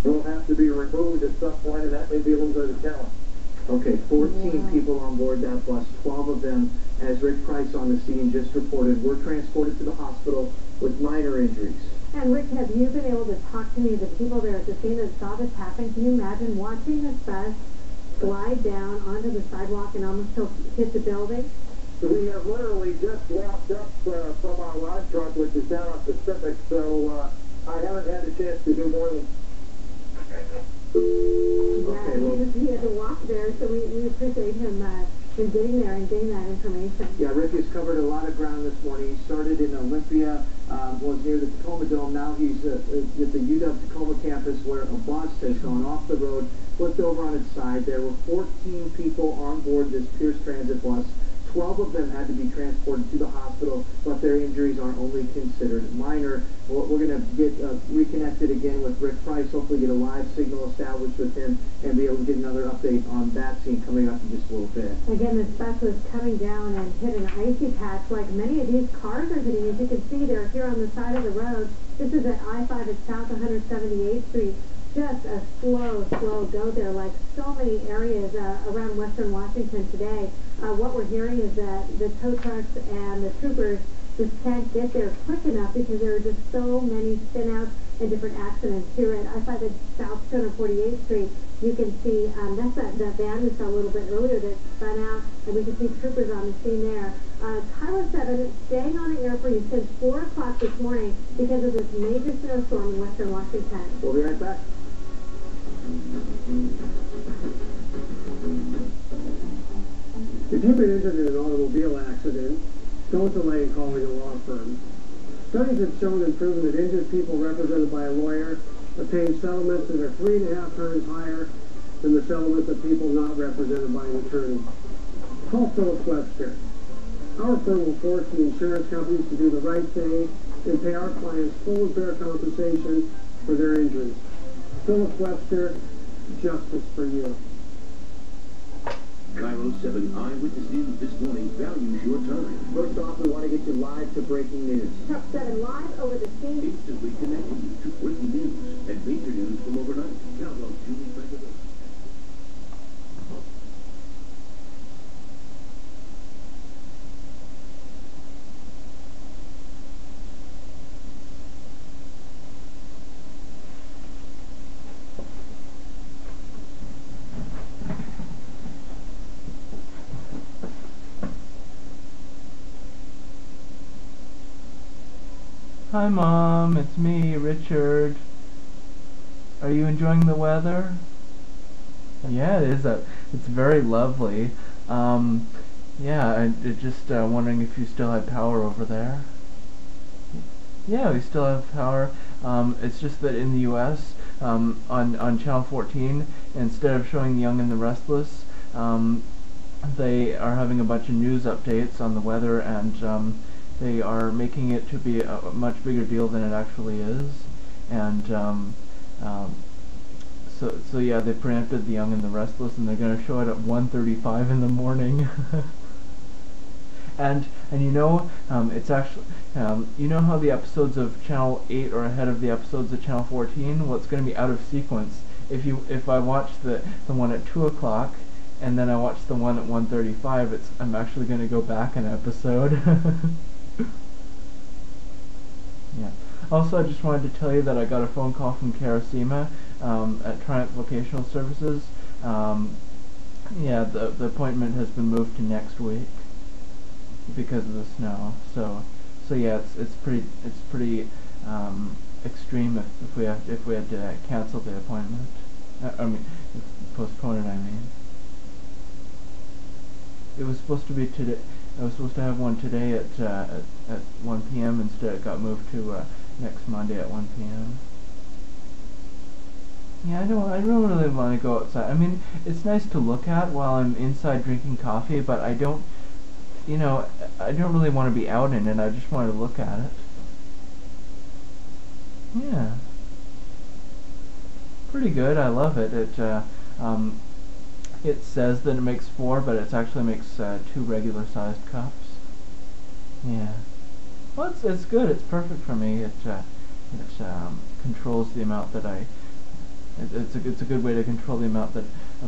will have to be removed at some point, and that may be a little bit of a challenge. Okay, 14 people on board that bus. 12 of them, as Rick Price on the scene just reported, were transported to the hospital with minor injuries. And Rick, have you been able to talk to any of the people there at the scene that saw this happen? Can you imagine watching this bus glide down onto the sidewalk and almost hit the building? So we have literally just walked up from our live truck, which is down on Pacific, so I haven't had a chance to do more than... Yeah, he had to walk there, so we appreciate him getting there and getting that information. Yeah, Rick has covered a lot of ground this morning. He started in Olympia, was near the Tacoma Dome. Now he's at the UW Tacoma campus, where a bus has gone off the road, flipped over on its side. There were 14 people on board this Pierce Transit bus. 12 of them had to be transported to the hospital, but their injuries are only considered minor. We're going to get reconnected again with Rick Price, hopefully get a live signal established with him, and be able to get another update on that scene coming up in just a little bit. Again, this bus was coming down and hit an icy patch like many of these cars are hitting. As you can see, they're here on the side of the road. This is at I-5 at South 178th Street. Just a slow go there, like so many areas around Western Washington today. What we're hearing is that the tow trucks and the troopers just can't get there quick enough because there are just so many spinouts and different accidents. Here at I-5 at South 248th Street, you can see that's that van we saw a little bit earlier that spun out, and we can see troopers on the scene there. Tyler 7 staying on the air for you since 4 o'clock this morning because of this major snowstorm in Western Washington. We'll be right back. If you've been injured in an automobile accident, don't delay in calling a law firm. Studies have shown and proven that injured people represented by a lawyer obtain settlements that are 3.5 times higher than the settlements of people not represented by an attorney. Call Phillips Webster. Our firm will force the insurance companies to do the right thing and pay our clients full and fair compensation for their injuries. Phillips Webster, justice for you. Cairo 7 Eyewitness News this morning values your time. First off, we want to get you live to breaking news. Truck 7 live over the scene. Instantly connecting you to breaking news and major news from overnight. Count on Julie Beckett. Hi Mom, it's me, Richard. Are you enjoying the weather? Yeah, it is. It's very lovely. Yeah, I'm just wondering if you still had power over there. Yeah, we still have power. It's just that in the U.S., on Channel 14, instead of showing The Young and the Restless, they are having a bunch of news updates on the weather, and they are making it to be a much bigger deal than it actually is, and so yeah, they preempted The Young and the Restless, and they're going to show it at 1:35 in the morning. and you know, it's actually you know how the episodes of Channel 8 are ahead of the episodes of Channel 14? Well, it's going to be out of sequence. If I watch the one at 2 o'clock and then I watch the one at 1:35, I'm actually going to go back an episode. Yeah. Also, I just wanted to tell you that I got a phone call from Karasima at Triumph Vocational Services. Yeah, the appointment has been moved to next week because of the snow. So yeah, it's pretty extreme if we had to cancel the appointment. I mean, postpone it. I mean, it was supposed to be today. I was supposed to have one today at 1 p.m. Instead, it got moved to next Monday at 1 p.m. Yeah, I don't really want to go outside. I mean, it's nice to look at while I'm inside drinking coffee, but I don't really want to be out in it. I just want to look at it. Yeah, pretty good. I love it. It says that it makes 4, but it actually makes 2 regular-sized cups. Yeah. Well, it's good. It's perfect for me. It controls the amount that I It's a good way to control the amount of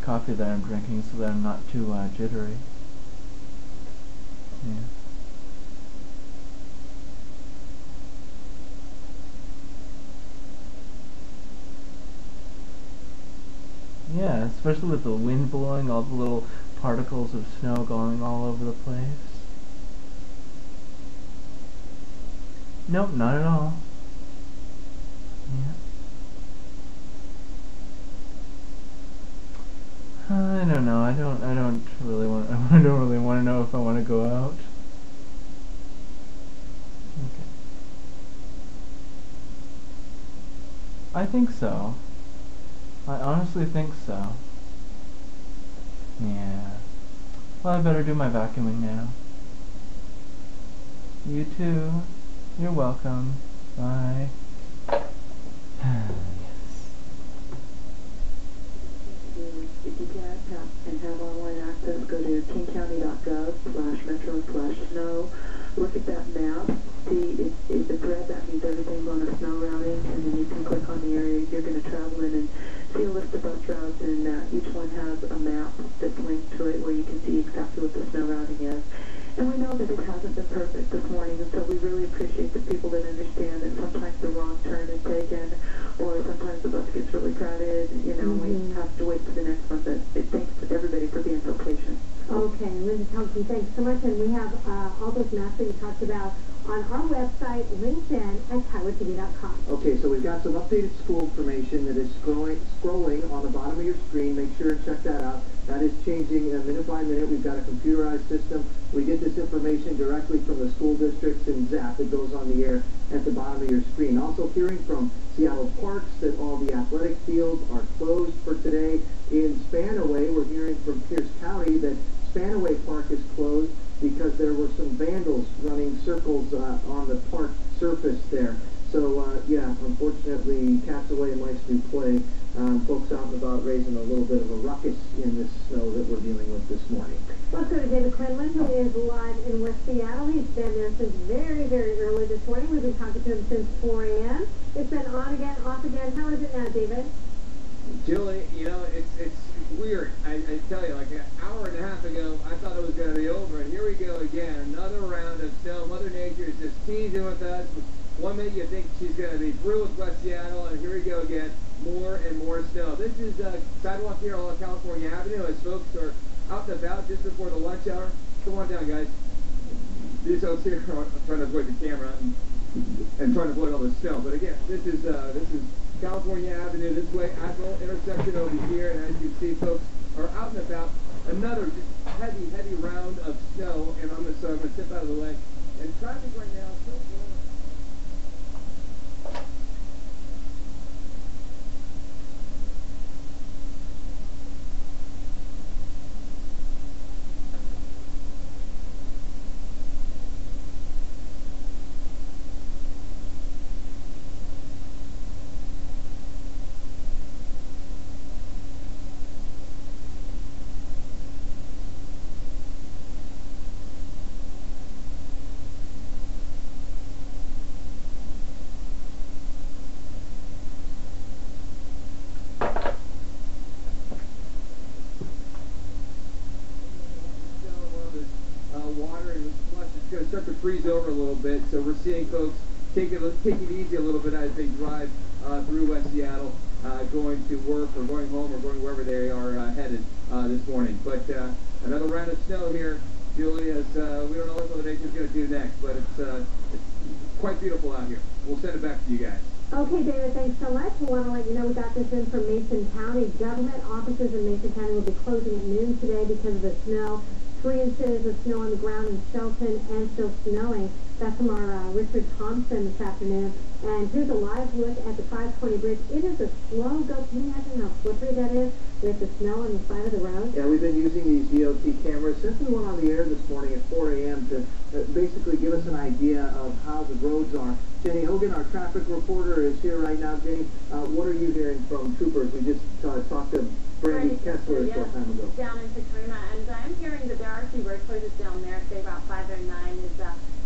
coffee that I'm drinking so that I'm not too jittery. Yeah. Yeah, especially with the wind blowing, all the little particles of snow going all over the place. Nope, not at all. Yeah. I don't know. I don't really want. I don't really want to know if I want to go out. Okay. I think so. I honestly think so. Yeah. Well, I better do my vacuuming now. You too. You're welcome. Bye. If you can't and have online access, go to kingcounty.gov/metro/snow. Look at that map. See, it's a thread. That means everything's on a snow routing, and then you can click on the area you're going to travel in and see a list of bus routes, and each one has a map that's linked to it where you can see exactly what the snow routing is. And we know that it hasn't been perfect this morning, and so we really appreciate the people that understand that sometimes the wrong turn is taken, or sometimes the bus gets really crowded, we have to wait for the next one. But thanks to everybody for being so patient. Okay, Linda Thompson, thanks so much. And we have all those maps that you talked about on our website, LinkedIn, at KiowaTV.com. Okay, so we've got some updated school information that is scrolling on the bottom of your screen. Make sure and check that out. That is changing minute by minute. We've got a computerized system. We get this information directly from the school districts and Zap. It goes on the air at the bottom of your screen. Also hearing from Seattle Parks that all the athletic fields are closed for today. In Spanaway, we're hearing from Pierce County that Spanaway Park is closed because there were some vandals running circles on the park surface there. So, yeah, unfortunately, cats away and mice do play. Folks out and about raising a little bit of a ruckus in this snow that we're dealing with this morning. Let's go to David Quinlan, who is live in West Seattle. He's been there since very, very early this morning. We've been talking to him since 4 a.m. It's been on again, off again. How is it now, David? Julie, it's weird. I tell you, like an hour and a half ago, I thought it was going to be over, and here we go again. Another round of snow. Mother Nature is just teasing with us. One minute you think she's going to be through with West Seattle, and here we go again. More and more snow. This is sidewalk here along California Avenue as folks are out and about just before the lunch hour. Come on down, guys. These folks here are trying to avoid the camera and trying to avoid all the snow. But again, this is California Avenue this way, Admiral intersection over here, and as you see, folks are out and about. Another just heavy round of snow, and I'm going to step out of the way. And traffic right now is so slow. Start to freeze over a little bit, so we're seeing folks take it easy a little bit as they drive through West Seattle, going to work or going home or going wherever they are headed this morning. But another round of snow here, Julie, as we don't know what Mother Nature's going to do next, but it's quite beautiful out here. We'll send it back to you guys. Okay, David, thanks so much. We want to let you know we got this in from Mason County. Government offices in Mason County will be closing at noon today because of the snow. 3 inches of snow on the ground in Shelton and still snowing. That's from our Richard Thompson this afternoon. And here's a live look at the 520 bridge. It is a slow go. Can you imagine how slippery that is with the snow on the side of the road? Yeah, we've been using these DOT cameras since we went on the air this morning at 4 a.m. to basically give us an idea of how the roads are. Jenny Hogan, our traffic reporter, is here right now. Jenny, what are you hearing from troopers? We just talked to Brandy Kessler a short time ago. Down in Katrina, and I'm hearing that there are a few road closures down there. Say about 509 is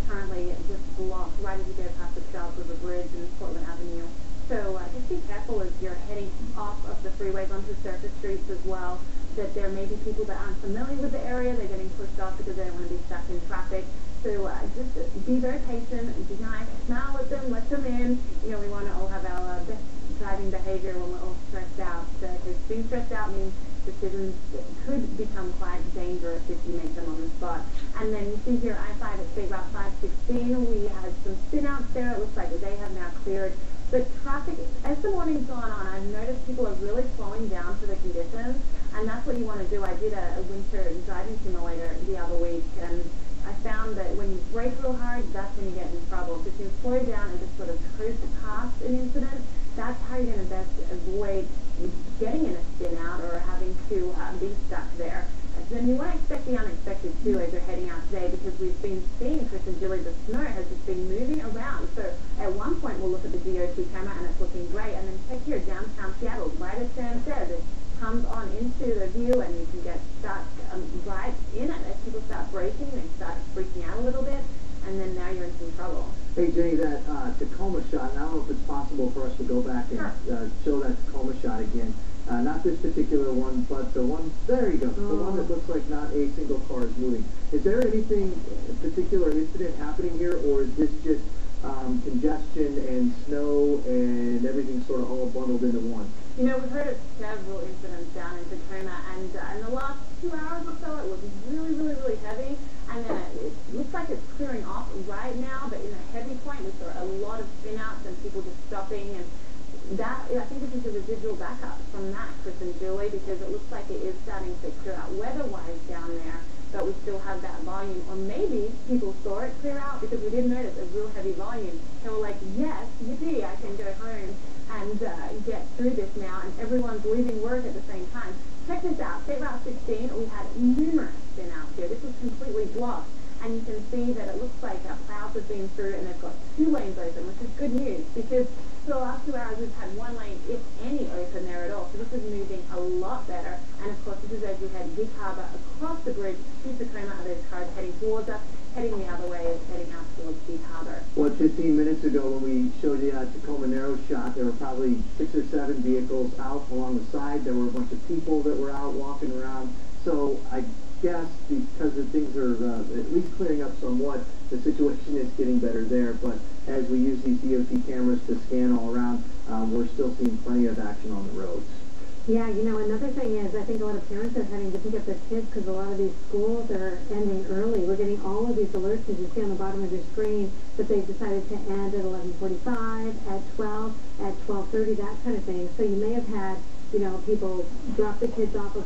currently just blocked right as you go past the Charles River Bridge and Portland Avenue. So just be careful as you're heading off of the freeways onto surface streets as well, that there may be people that aren't familiar with the area. They're getting pushed off because they don't want to be stuck in traffic. So just be very patient, be nice, smile at them, let them in. You know, we want to all have our best driving behavior when we're all stressed out. Because being stressed out means decisions could become quite dangerous if you make them on the spot. And then you see here I-5 at State Route 516, we had some spin-outs there. It looks like they have now cleared. But traffic, as the morning's gone on, I've noticed people are really slowing down for the conditions, and that's what you want to do. I did a winter driving simulator the other week, and I found that when you brake real hard, that's when you get in trouble. So if you slow down and just sort of cruise past an incident, that's how you're going to best avoid getting in a spin out or having to be stuck there. So then you want to expect the unexpected too as you're heading out today, because we've been seeing, Chris and Julie, the snow has just been moving around. So at one point we'll look at the DOT camera and it's looking great, and then check here, downtown Seattle, right as Sam said, it comes on into the view and you can get stuck right in it. As people start braking, they start freaking out a little bit, and then now you're in some trouble. Hey, Jenny, that Tacoma shot, and I don't know if it's possible for us to go back and show that Tacoma shot again. Not this particular one, but the one, there you go, the one that looks like not a single car is moving. Is there anything, particular incident happening here, or is this just congestion and snow and everything sort of all bundled into one? You know, we've heard of several incidents down in Tacoma, and in the last 2 hours or so, it was really, really, really heavy, and then it looks like it's clearing off right now, but in a heavy point, we saw a lot of spin-outs and people just stopping, and that, I think this is a residual backup from that, Chris and Julie, because it looks like it is starting to clear out weather-wise down there, but we still have that volume. Or maybe people saw it clear out because we did notice a real heavy volume. They were like, yes, yippee, I can go home and get through this now, and everyone's leaving work at the same time. Check this out. State Route 16, we had numerous spin-outs here. This was completely blocked. And you can see that it looks like plows have been through and they've got 2 lanes open, which is good news, because for the last 2 hours we've had 1 lane, if any, open there at all. So this is moving a lot better. And of course, this is as we head Gig Harbor across the bridge to Tacoma. There's cars heading towards us, heading the other way, heading out towards Gig Harbor. Well, 15 minutes ago when we showed you that Tacoma narrow shot, there were probably 6 or 7 vehicles out along the side. There were a bunch of people that were out walking around. So I guess because the things are at least clearing up somewhat, the situation is getting better there. But as we use these DOT cameras to scan all around, we're still seeing plenty of action on the roads. Yeah, you know, another thing is I think a lot of parents are having to pick up their kids because a lot of these schools are ending early. We're getting all of these alerts, as you see on the bottom of your screen, that they've decided to end at 11:45, at 12, at 12:30, that kind of thing. So you may have had, you know, people drop the kids off, or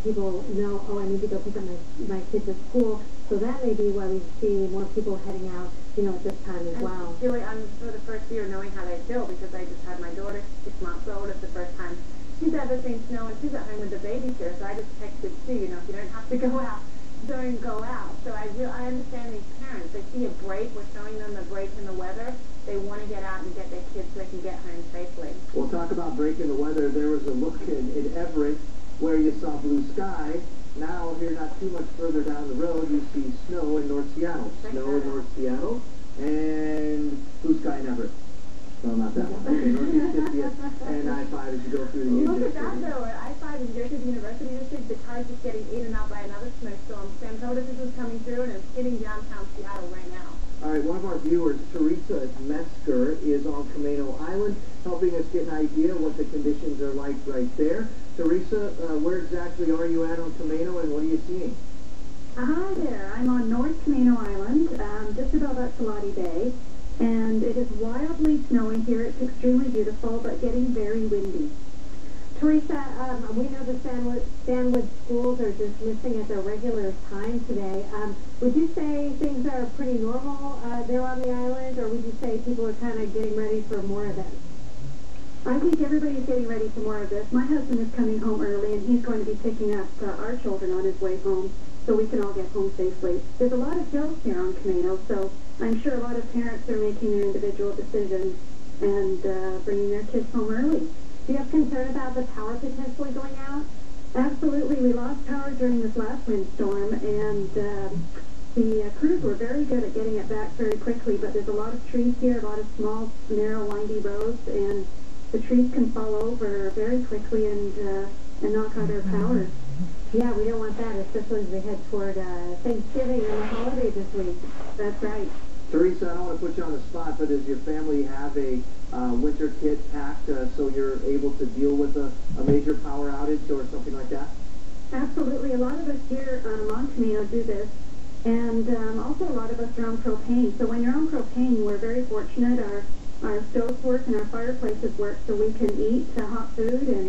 people know, oh, I need to go pick up my kids at school. So that may be why we see more people heading out, you know, at this time as well. Julie, I'm for the first year knowing how they feel, because I just had my daughter, 6 months old. It's the first time she's ever seen snow, and she's at home with the babysitter. So I just texted Sue, you know, if you don't have to go out, don't go out. So I understand these parents. They see a break. We're showing them the break in the weather. They want to get out and get their kids so they can get home safely. We'll talk about breaking the weather. There was a look in Everett where you saw blue sky. Now, here not too much further down the road, you see snow in North Seattle. Snow in North Seattle and blue sky in Everett. No, not that one. Okay, Northeast 50th and I-5 as you go through the Look at that, though. At I-5 as you go through the University District, the car's just getting eaten up by another snowstorm. Sam told us this was coming through, and it's hitting downtown Seattle right now. All right, one of our viewers, Teresa Metzger, is on Camano Island, helping us get an idea of what the conditions are like right there. Teresa, where exactly are you at on Camano, and what are you seeing? Hi there. I'm on North Camano Island, just about at Salati Bay, and it is wildly snowing here. It's extremely beautiful, but getting very windy. Teresa, we know the Stanwood schools are dismissing at their regular time today. Would you say things are pretty normal there on the island, or would you say people are kind of getting ready for more of this? I think everybody's getting ready for more of this. My husband is coming home early, and he's going to be picking up our children on his way home so we can all get home safely. There's a lot of hills here on Camano, so I'm sure a lot of parents are making their individual decisions and bringing their kids home early. Do you have concern about the power potentially going out? Absolutely. We lost power during this last windstorm, and The crews were very good at getting it back very quickly, but there's a lot of trees here, a lot of small, narrow, windy roads, and the trees can fall over very quickly and knock out our power. Yeah, we don't want that, especially as we head toward Thanksgiving and the holiday this week. That's right. Teresa, I don't want to put you on the spot, but does your family have a winter kit packed so you're able to deal with a major power outage or something like that? Absolutely. A lot of us here on Camino do this, and also a lot of us are on propane. So when you're on propane, we're very fortunate. Our stoves work and our fireplaces work, so we can eat hot food and